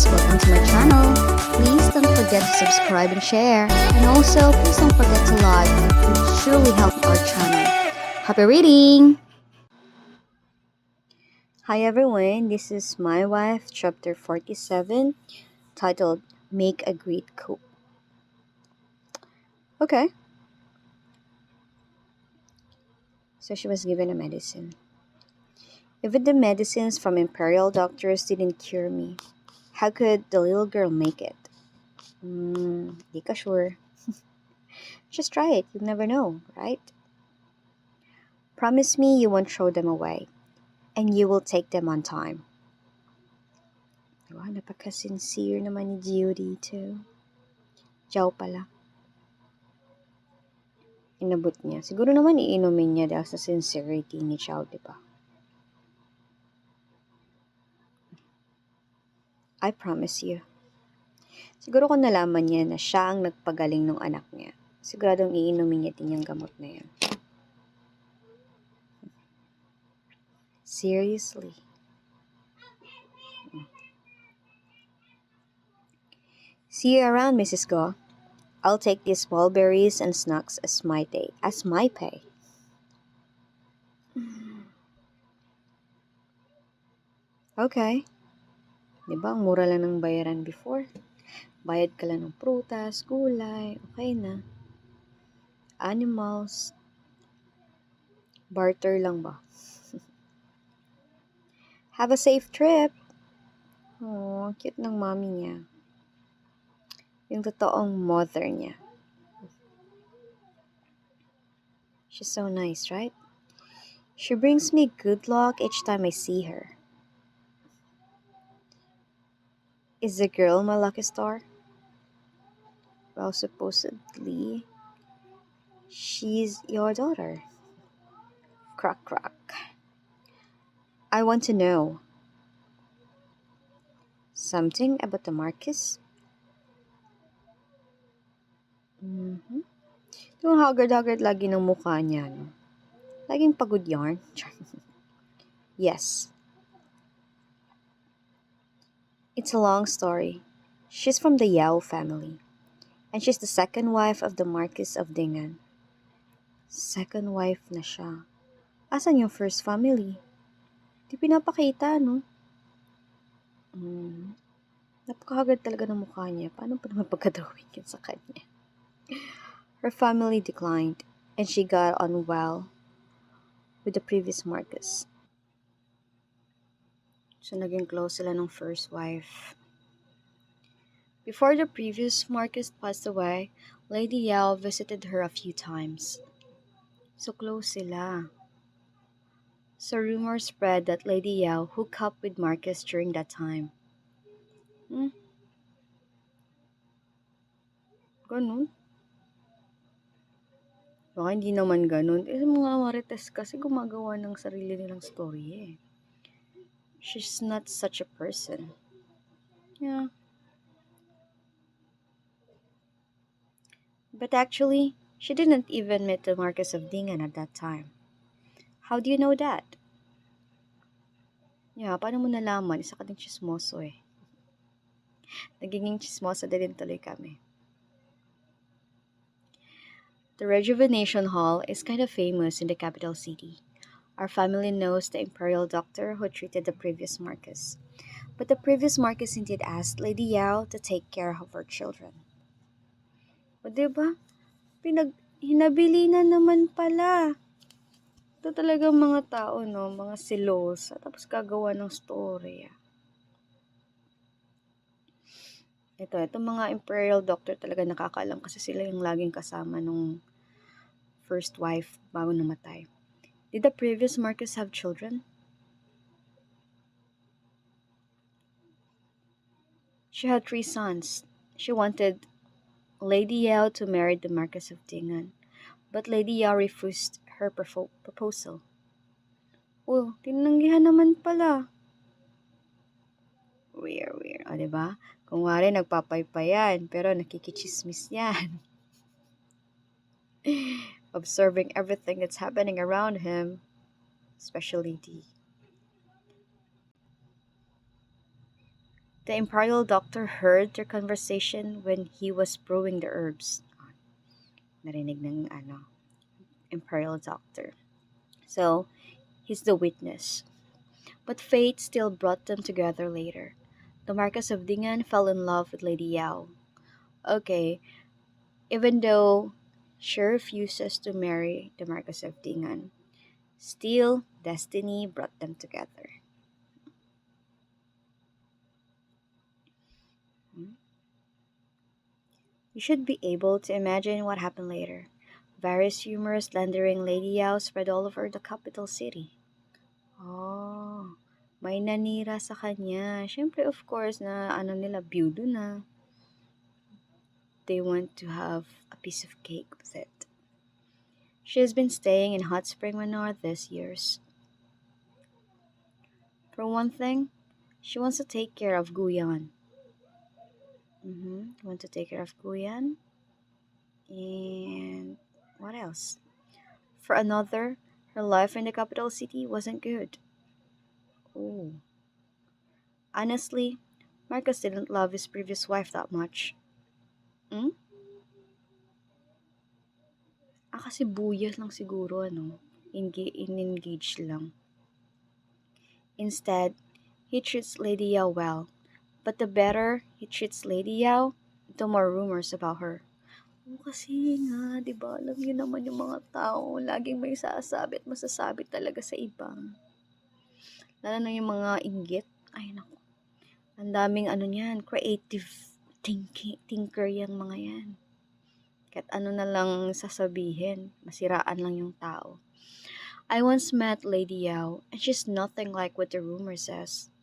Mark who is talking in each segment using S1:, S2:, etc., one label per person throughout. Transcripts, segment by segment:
S1: guys, welcome to my channel. Please don't forget to subscribe and share. And also, please don't forget to like. It would surely help our channel. Happy reading! Hi everyone, this is My Wife, chapter 47, titled Make a Great Coup. Okay. So she was given a medicine. Even the medicines from imperial doctors didn't cure me. How could the little girl make it? Di ka sure. Just try it, you'll never know, right? Promise me you won't throw them away. And you will take them on time. Diba? Napaka-sincere naman ni Gio dito. Jiao pala. Inabot niya. Siguro naman iinumin niya dahil sa sincerity ni Jiao, diba? I promise you. Siguro kung nalaman niya na siya ang nagpagaling ng anak niya, siguradong iinumin niya din yung gamot na yan. Seriously. See you around, Mrs. Go. I'll take these small berries and snacks as my pay. Okay. Diba, ang mura lang ng bayaran before. Bayad ka lang ng prutas, gulay, okay na. Animals. Barter lang ba? Have a safe trip. Oh, cute ng mommy niya. Yung totoong mother niya. She's so nice, right? She brings me good luck each time I see her. Is the girl my lucky star? Well, supposedly, she's your daughter. Crock, crock. I want to know. Something about the Marquis? Yung haggard-haggard lagi ng mukha niya, no? Laging pagod yarn. Yes. It's a long story. She's from the Yao family. And she's the second wife of the Marquis of Dingan. Second wife na siya. Asan yung first family? Di pinapakita, no? Napakahagad talaga ng mukha niya. Paano pa naman pagkadrawing yun sa kanya? Her family declined, and she got on well with the previous Marquis. So, naging close sila ng first wife. Before the previous Marquis passed away, Lady Yao visited her a few times. So close sila. So rumors spread that Lady Yao hooked up with Marquis during that time. Ganun? Baka hindi naman ganun. Mga marites kasi gumagawa ng sarili nilang story eh. She's not such a person. Yeah. But actually, she didn't even meet the Marquis of Dingan at that time. How do you know that? Yeah, paano mo nalaman? Isa ka ding chismoso eh. Nagiging chismoso din tuloy kami. The Rejuvenation Hall is kind of famous in the capital city. Our family knows the imperial doctor who treated the previous Marquis. But the previous Marquis indeed asked Lady Yao to take care of her children. O diba? Hinabili na naman pala. Ito talagang mga tao, no? Mga silosa. Tapos gagawa ng story. Itong mga imperial doctor talaga nakakaalam kasi sila yung laging kasama nung first wife bago namatay. Did the previous Marquis have children? She had 3 sons. She wanted Lady Yao to marry the Marquis of Dingan, but Lady Yao refused her proposal. Oh, tinanggihan naman pala. Weird. O, diba? Kung wari, nagpapaypayan, pero nakikichismis yan. Observing everything that's happening around him, especially The imperial doctor heard their conversation when he was brewing the herbs. Narinig ng imperial doctor. So, he's the witness. But fate still brought them together later. The Marquess of Dingan fell in love with Lady Yao. Okay, even though she refuses to marry the Marquess of Dingan, still destiny brought them together. Hmm? You should be able to imagine what happened later. Various rumors slandering Lady Yao spread all over the capital city. Oh, may nanira sa kanya. Siyempre, of course, na ano nila, byudo na. They want to have a piece of cake with it. She has been staying in Hot Spring Manor these years. For one thing, she wants to take care of Guyan. Want to take care of Guyan. And what else? For another, her life in the capital city wasn't good. Oh. Honestly, Marcus didn't love his previous wife that much. Hmm? Kasi buyas lang siguro, in-engage lang. Instead, he treats Lady Yao well. But the better he treats Lady Yao, the more rumors about her. Kasi nga, di ba, alam niyo naman yung mga tao, laging may sasabi at masasabi talaga sa iba. Lalo na yung mga inggit. Ay, naku. Ang daming niyan, creative thinker yung mga yan. Kahit ano na lang sasabihin, masiraan lang yung tao. I once met Lady Yao, and she's nothing like what the rumor says.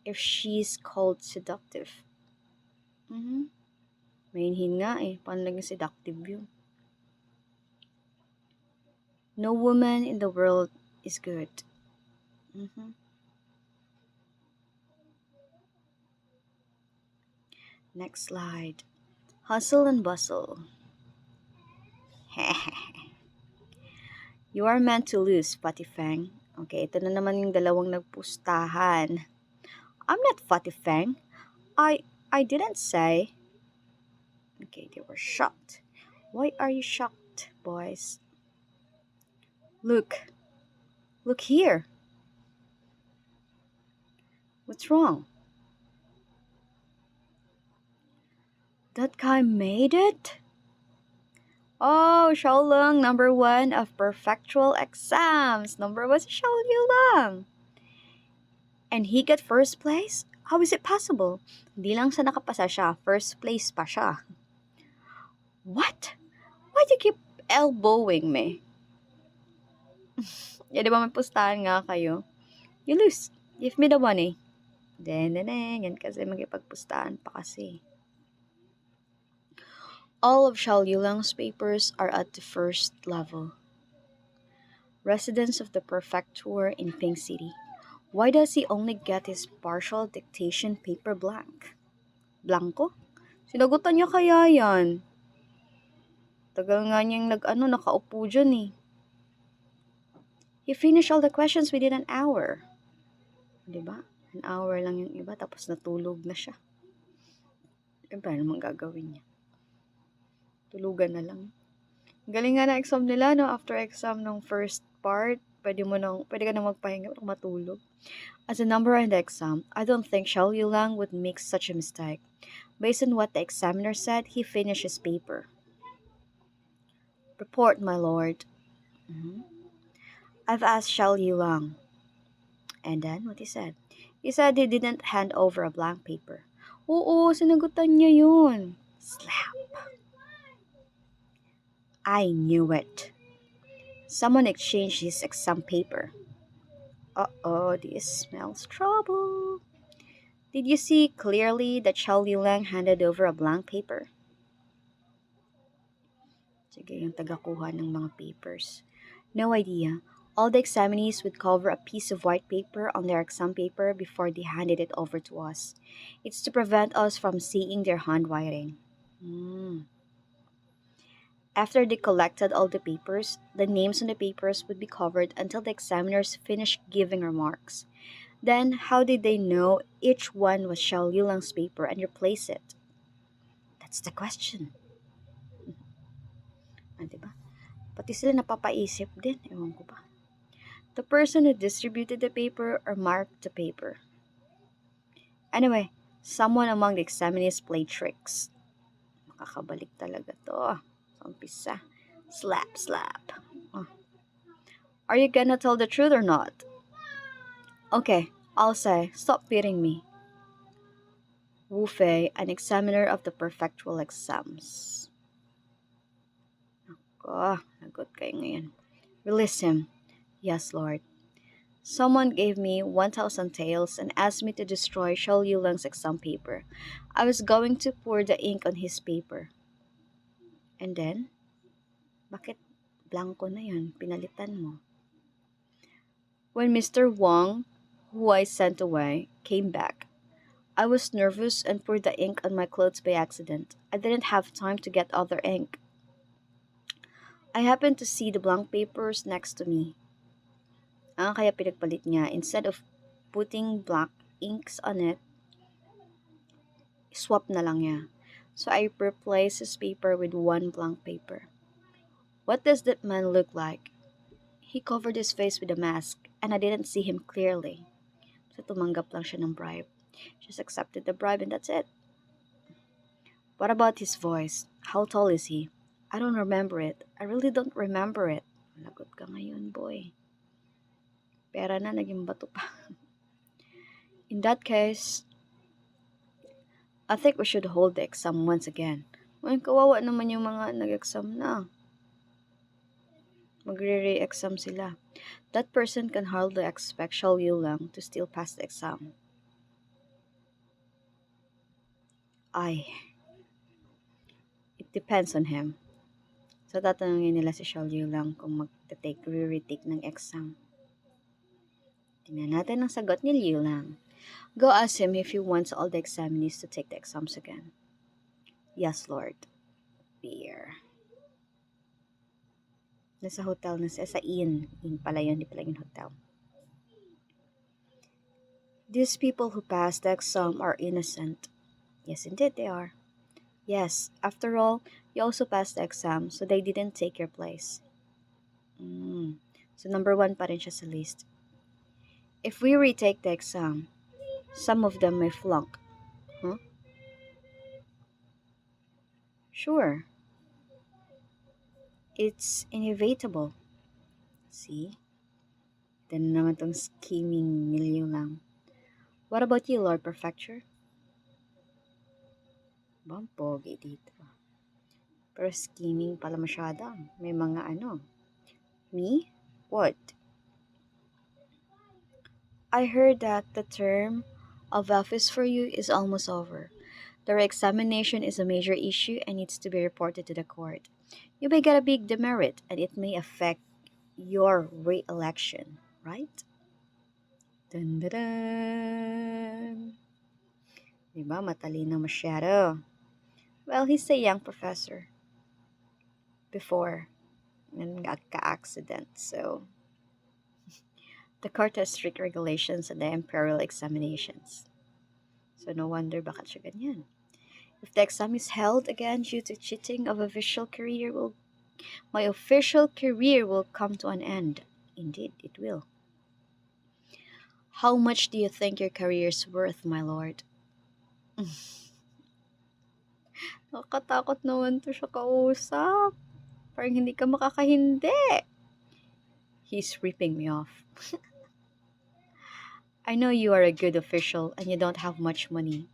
S1: If she's called seductive. Mainhin nga paano naging seductive yun? No woman in the world is good. Next slide. Hustle and bustle. You are meant to lose, Patifang. Okay, ito na naman yung dalawang nagpustahan. I'm not Patifang. I didn't say. Okay, they were shocked. Why are you shocked, boys? Look here. What's wrong? That guy made it? Oh, Xiaolong, number 1 of perfectual exams. Number 1 si Xiaolong. And he got first place? How is it possible? Hindi lang siya nakapasa siya, first place pa siya. What? Why do you keep elbowing me? Di ba may pustahan nga kayo? You lose. Give me the money. Yan kasi magipagpustahan pa kasi. All of Xiao Yulang's papers are at the first level. Residence of the prefecture in Pink City. Why does he only get his partial dictation paper blank? Blanco? Sinagutan niya kaya yan. Tagal nga niyang nakaupo dyan . He finished all the questions within an hour. Diba? An hour lang yung iba, tapos natulog na siya. Paano naman gagawin niya? Tulugan na lang. Galing nga na exam nila, no? After exam ng first part, pwede ka na magpahinga kung matulog. As a number in the exam, I don't think Xiao Yulang would make such a mistake. Based on what the examiner said, he finished his paper. Report, my lord. I've asked Xiao Yulang. And then, what he said? He said he didn't hand over a blank paper. Oo, sinagutan niya yun. Slap. I knew it. Someone exchanged his exam paper. Uh-oh, this smells trouble. Did you see clearly that Xiao Lilang handed over a blank paper? Sige, yung tagakuha ng mga papers. No idea. All the examinees would cover a piece of white paper on their exam paper before they handed it over to us. It's to prevent us from seeing their handwriting. After they collected all the papers, the names on the papers would be covered until the examiners finished giving remarks. Then, how did they know each one was Xiao Yulang's paper and replace it? That's the question. Ah, diba? Pati sila napapaisip din. Ewan ko ba. The person who distributed the paper or marked the paper. Anyway, someone among the examinees played tricks. Makakabalik talaga to. Sa umpisa. Slap, slap. Oh. Are you gonna tell the truth or not? Okay, I'll say, stop beating me. Wu Fei, an examiner of the prefectural exams. Nagot kayo ngayon. Release him. Yes, Lord. Someone gave me 1,000 taels and asked me to destroy Shao Yulang's exam paper. I was going to pour the ink on his paper. And then, bakit blanco na yun? Pinalitan mo. When Mr. Wang, who I sent away, came back, I was nervous and poured the ink on my clothes by accident. I didn't have time to get other ink. I happened to see the blank papers next to me. Kaya pinagpalit niya. Instead of putting black inks on it, swap na lang niya. So I replaced his paper with one blank paper. What does that man look like? He covered his face with a mask, and I didn't see him clearly. So tumanggap lang siya ng bribe. Just accepted the bribe and that's it. What about his voice? How tall is he? I don't remember it. I really don't remember it. Lagot ka ngayon, boy. Pera na, naging bato pa. In that case, I think we should hold the exam once again. Ngayon, kawawa naman yung mga nag-exam na. Magre-re-exam sila. That person can hardly expect Xiao Yulang to still pass the exam. It depends on him. So, tatanungin nila si Xiao Yulang kung re-retake ng exam. Tingnan natin ang sagot ni Liu Lang. Go ask him if he wants all the examinees to take the exams again. Yes, Lord. Beer. Nasa hotel na siya. Sa inn. Inn pala yun. Di pala yung hotel. These people who passed the exam are innocent. Yes, indeed they are. Yes, after all, you also passed the exam, so they didn't take your place. So number 1 pa rin siya sa list. If we retake the exam, some of them may flunk. Huh? Sure. It's inevitable. See? Then naman tong scheming Liu Lang. What about you, Lord Prefecture? Bang pogi dito. Pero scheming pala masyado. May mga ano. Me? What? I heard that the term of office for you is almost over. The re-examination is a major issue and needs to be reported to the court. You may get a big demerit and it may affect your re-election, right? Dun, dun, dun. Diba? Matalino masyado. Well, he's a young professor. Before, nagka-accident. So, the court has strict regulations on the imperial examinations. So, no wonder bakit siya ganyan. If the exam is held again due to cheating of my official career will come to an end. Indeed, it will. How much do you think your career is worth, my lord? Nakakatakot naman to siya kausap. Parang hindi ka makakahindi. He's ripping me off. I know you are a good official and you don't have much money.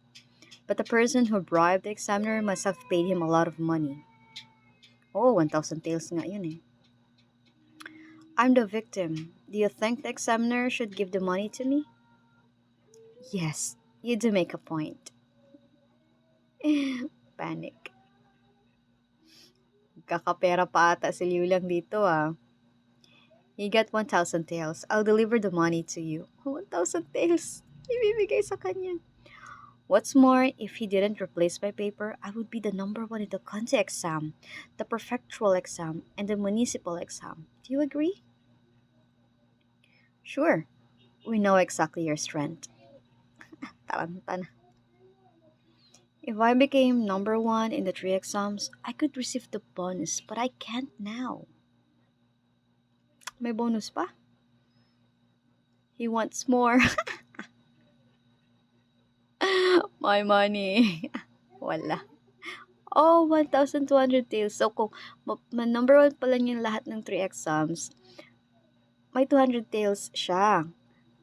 S1: But the person who bribed the examiner must have paid him a lot of money. Oh, 1,000 taels nga yun eh. I'm the victim. Do you think the examiner should give the money to me? Yes, you do make a point. Panic. Kakapera pa ata si Liu Lang dito ah. You get 1,000 taels. I'll deliver the money to you. 1,000 taels. Ibibigay sa kanya. What's more, if he didn't replace my paper, I would be the number 1 in the Kanzi exam, the prefectural exam, and the municipal exam. Do you agree? Sure. We know exactly your strength. Tarantana. If I became number one in the three exams, I could receive the bonus, but I can't now. May bonus pa? He wants more. My money. Wala. Oh, 1,200 tails. So, kung number one pa lang yung lahat ng 3 exams, may 200 tails siya.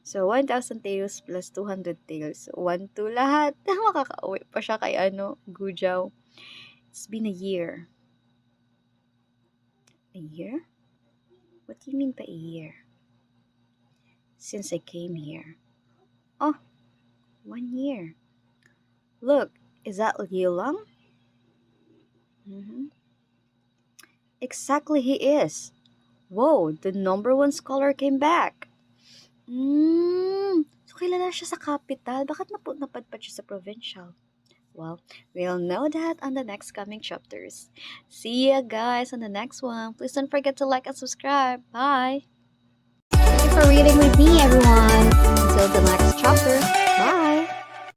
S1: So, 1,000 tails plus 200 tails. 1, 2 lahat. Makakauwi pa siya kay Gujaw. It's been a year. A year? What do you mean by a year? Since I came here. Oh, 1 year. Look, is that Lilang? Mm-hmm. Exactly, he is. Whoa, the number one scholar came back. So kilala siya sa capital. Bakit napadpad siya sa provincial? Well, we'll know that on the next coming chapters. See ya guys on the next one. Please don't forget to like and subscribe. Bye! Thank you for reading with me, everyone. Until the next chapter. Bye!